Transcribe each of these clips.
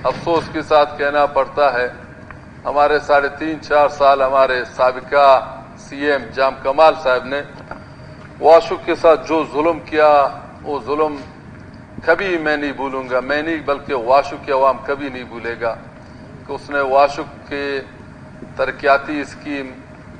افسوس کے ساتھ کہنا پڑتا ہے ہمارے 3.5-4 سال ہمارے سابقہ سی ایم جام کمال صاحب نے واشک کے ساتھ جو ظلم کیا وہ ظلم کبھی میں نہیں بھولوں گا، میں نہیں بلکہ واشک کی عوام کبھی نہیں بھولے گا کہ اس نے واشک کے ترقیاتی اسکیم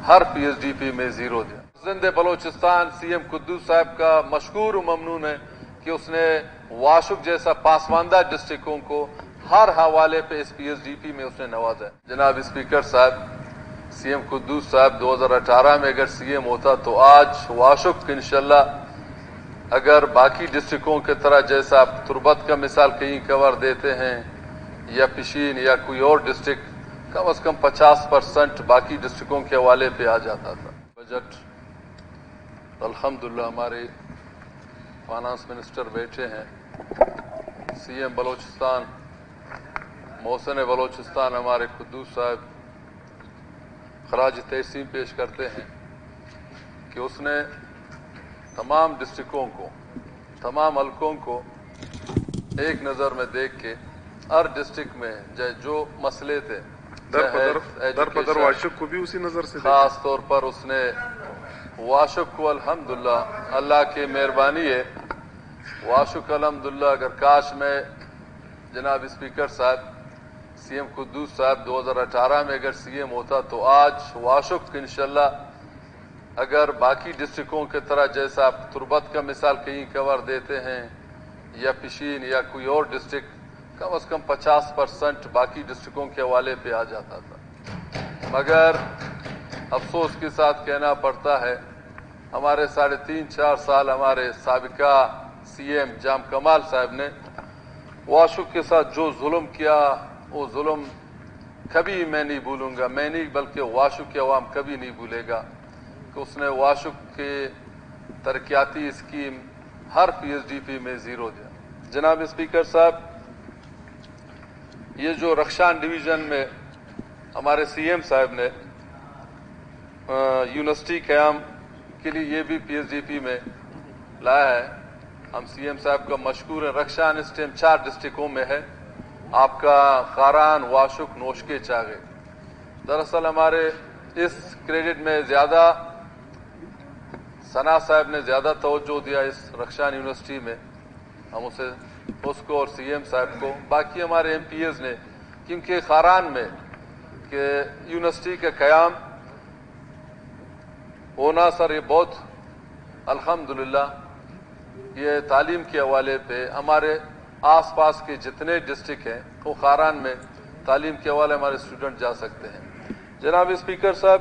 ہر پی ایس ڈی پی میں زیرو دیا۔ زندہ بلوچستان سی ایم قدوس صاحب کا مشکور و ممنون ہے کہ اس نے واشک جیسا پاسماندہ ڈسٹرکٹوں کو ہر حوالے پہ اس پی ایس ڈی پی میں اس نے نوازا ہے۔ جناب اسپیکر صاحب، سی ایم قدوس صاحب 2018 میں اگر سی ایم ہوتا تو آج واشک انشاءاللہ اگر باقی ڈسٹرکٹوں کی طرح جیسا آپ تربت کا مثال کہیں کور دیتے ہیں یا پشین یا کوئی اور ڈسٹرکٹ، کم از کم 50% باقی ڈسٹرکٹوں کے حوالے پہ آ جاتا تھا۔ بجٹ الحمدللہ ہمارے فائنانس منسٹر بیٹھے ہیں، سی ایم بلوچستان محسن بلوچستان ہمارے قدوس صاحب خراج تحسین پیش کرتے ہیں کہ اس نے تمام ڈسٹرکٹوں کو، تمام حلقوں کو ایک نظر میں دیکھ کے ہر ڈسٹرکٹ میں جو مسئلے تھے در بدر واشک کو بھی اسی نظر سے خاص طور پر اس نے واشک کو الحمدللہ اللہ کی مہربانی ہے، واشک الحمدللہ اگر کاش میں جناب اسپیکر صاحب سی ایم قدوس صاحب 2018 میں اگر سی ایم ہوتا تو آج واشک انشاءاللہ اگر باقی ڈسٹرکٹوں کی طرح جیسا آپ تربت کا مثال کہیں کور دیتے ہیں یا پشین یا کوئی اور ڈسٹرکٹ، کم از کم 50% باقی ڈسٹرکٹوں کے حوالے پہ آ جاتا تھا۔ مگر افسوس کے ساتھ کہنا پڑتا ہے ہمارے 3.5-4 سال ہمارے سابقہ سی ایم جام کمال صاحب نے واشک کے ساتھ جو ظلم کیا وہ ظلم کبھی میں نہیں بھولوں گا، میں نہیں بلکہ واشک کی عوام کبھی نہیں بھولے گا کہ اس نے واشک کے ترقیاتی اسکیم ہر پی ایس ڈی پی میں زیرو دیا۔ جناب اسپیکر صاحب، یہ جو رخشان ڈویژن میں ہمارے سی ایم صاحب نے یونیورسٹی قیام کے لیے یہ بھی پی ایس ڈی پی میں لایا ہے، ہم سی ایم صاحب کا مشکور ہیں۔ رخشان اس ٹائم 4 ڈسٹرکٹوں میں ہے، آپ کا خاران، واشک، نوشکے، چاغے۔ دراصل ہمارے اس کریڈٹ میں زیادہ ثنا صاحب نے زیادہ توجہ دیا اس رخشان یونیورسٹی میں، ہم اس کو اور سی ایم صاحب کو، باقی ہمارے ایم پی ایز نے، کیونکہ خاران میں کہ یونیورسٹی کا قیام ہونا سر یہ بہت الحمدللہ یہ تعلیم کے حوالے پہ ہمارے آس پاس کے جتنے ڈسٹرکٹ ہیں وہ خاران میں تعلیم کے حوالے ہمارے اسٹوڈنٹ جا سکتے ہیں۔ جناب اسپیکر صاحب،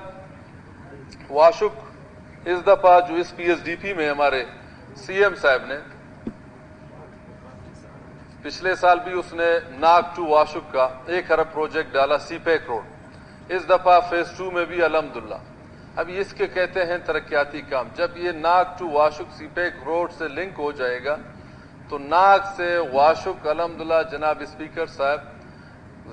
واشک اس دفعہ جو اس پی ایس ڈی پی میں ہمارے سی ایم صاحب نے پچھلے سال بھی اس نے ناگ ٹو واشک کا 1 ارب پروجیکٹ ڈالا، سی پیک روڈ، اس دفعہ فیز 2 میں بھی الحمدللہ اب اس کے کہتے ہیں ترقیاتی کام۔ جب یہ ناگ ٹو واشک سی پیک روڈ سے لنک ہو جائے گا تو ناگ سے واشک الحمدللہ جناب اسپیکر صاحب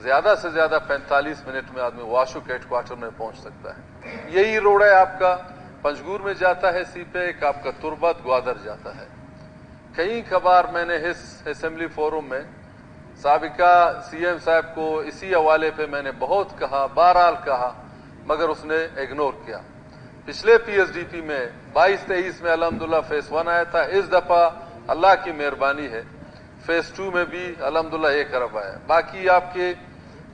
زیادہ سے زیادہ 45 منٹ میں آدمی واشک ہیڈ کوارٹر میں پہنچ سکتا ہے۔ یہی روڈ ہے آپ کا پنجگور میں جاتا ہے سی پیک، آپ کا تربت گوادر جاتا ہے۔ کئی کبار میں نے اس اسمبلی فورم میں سابقہ سی ایم صاحب کو اسی حوالے پہ میں نے بہت کہا، بہرحال کہا، مگر اس نے اگنور کیا۔ پچھلے پی ایس ڈی پی میں 22-23 میں الحمدللہ فیز 1 آیا تھا، اس دفعہ اللہ کی مہربانی ہے فیز 2 میں بھی الحمدللہ 1 ارب آیا۔ باقی آپ کے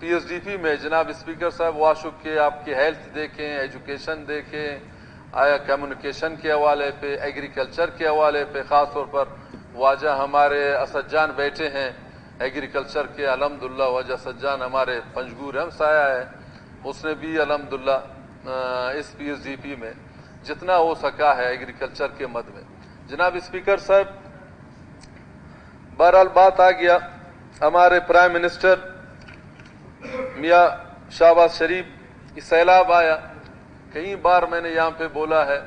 پی ایس ڈی پی میں جناب اسپیکر صاحب واشک کے آپ کی ہیلتھ دیکھیں، ایجوکیشن دیکھیں، آیا کمیونیکیشن کے حوالے پہ، ایگریکلچر کے حوالے پہ، خاص طور پر واجہ ہمارے اسد جان بیٹھے ہیں ایگریکلچر کے، الحمدللہ واجہ اسد جان ہمارے پنجگور ہم سایہ ہے، اس نے بھی الحمدللہ اس پی ایس ڈی پی میں جتنا ہو سکا ہے ایگریکلچر کے مد میں۔ جناب اسپیکر صاحب، بہرحال بات آ گیا ہمارے پرائم منسٹر میاں شہباز شریف کی سیلاب آیا، کئی بار میں نے یہاں پہ بولا ہے،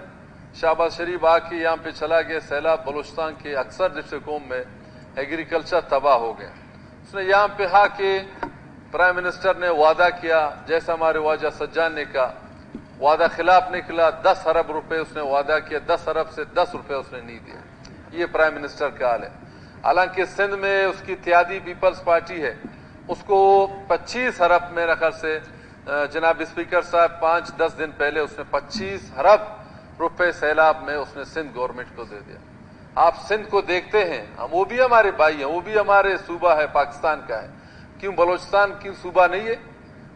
شہباز شریف آ کے یہاں پہ چلا گیا، سیلاب بلوچستان کے اکثر ڈسٹرکٹوں میں ایگریکلچر تباہ ہو گیا۔ اس نے یہاں پہ آ کے پرائم منسٹر نے وعدہ کیا، جیسا ہمارے واجہ سجان نے کہا، وعدہ خلاف نکلا، 10 ارب روپے اس نے وعدہ کیا، 10 ارب سے 10 روپے اس نے نہیں دیا۔ یہ پرائم منسٹر کا حال ہے۔ حالانکہ سندھ میں اس کی اتحادی پیپلز پارٹی ہے، اس کو 25 ارب میرے خیال سے جناب اسپیکر صاحب 5-10 دن پہلے اس نے 25 ارب روپے سیلاب میں اس نے سندھ گورنمنٹ کو دے دیا. آپ سندھ کو دیکھتے ہیں, وہ بھی ہمارے بھائی ہیں, وہ بھی ہمارے صوبہ ہے, پاکستان کا ہے. کیوں بلوچستان کیوں صوبہ نہیں ہے؟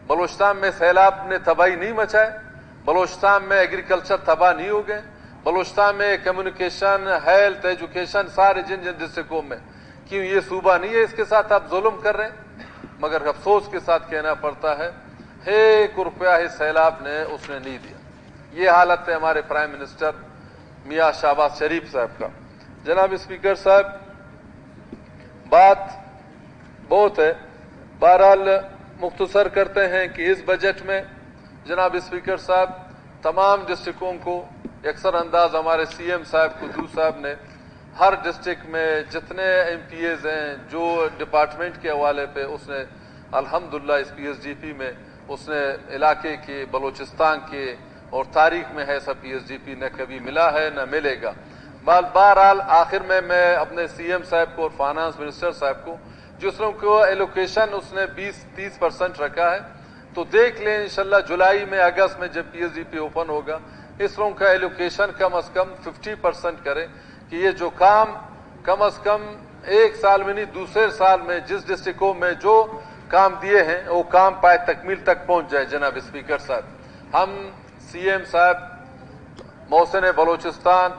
بلوچستان میں سیلاب نے تباہی نہیں مچائے؟ بلوچستان میں ایگریکلچر تباہ نہیں ہو گئے؟ بلوچستان میں کمیونیکیشن, ہیلتھ, ایجوکیشن سارے جن ڈسٹرکوں میں, کیوں یہ صوبہ نہیں ہے؟ اس کے ساتھ آپ ظلم کر رہے ہیں. مگر افسوس کے ساتھ کہنا پڑتا ہے 1 روپیہ ہی سیلاب نے اس نے نہیں دیا. یہ حالت ہے ہمارے پرائم منسٹر میاں شہباز شریف صاحب کا. جناب اسپیکر صاحب, بات بہت ہے, بہرحال مختصر کرتے ہیں کہ اس بجٹ میں جناب اسپیکر صاحب تمام ڈسٹرکوں کو یکسر انداز ہمارے سی ایم صاحب قدوس صاحب نے ہر ڈسٹرکٹ میں جتنے ایم پی ایز ہیں جو ڈپارٹمنٹ کے حوالے پہ اس نے الحمدللہ اس پی ایس ڈی پی میں اس نے علاقے کے, بلوچستان کے, اور تاریخ میں ایسا پی ایس ڈی پی نہ کبھی ملا ہے نہ ملے گا. بہرحال آخر میں اپنے سی ایم صاحب کو اور فائنانس منسٹر صاحب کو جس لوگوں کو ایلوکیشن اس نے 20-30% رکھا ہے, تو دیکھ لیں انشاءاللہ جولائی میں, اگست میں جب P S D P open ہوگا, اس لوگوں کا ایلوکیشن کم از کم 50% کریں کہ یہ جو کام کم از کم 1 سال میں نہیں, دوسرے سال میں جس ڈسٹرکوں میں جو کام دیے ہیں وہ کام پائے تکمیل تک پہنچ جائے. جناب اسپیکر صاحب, ہم سی ایم صاحب, محسن بلوچستان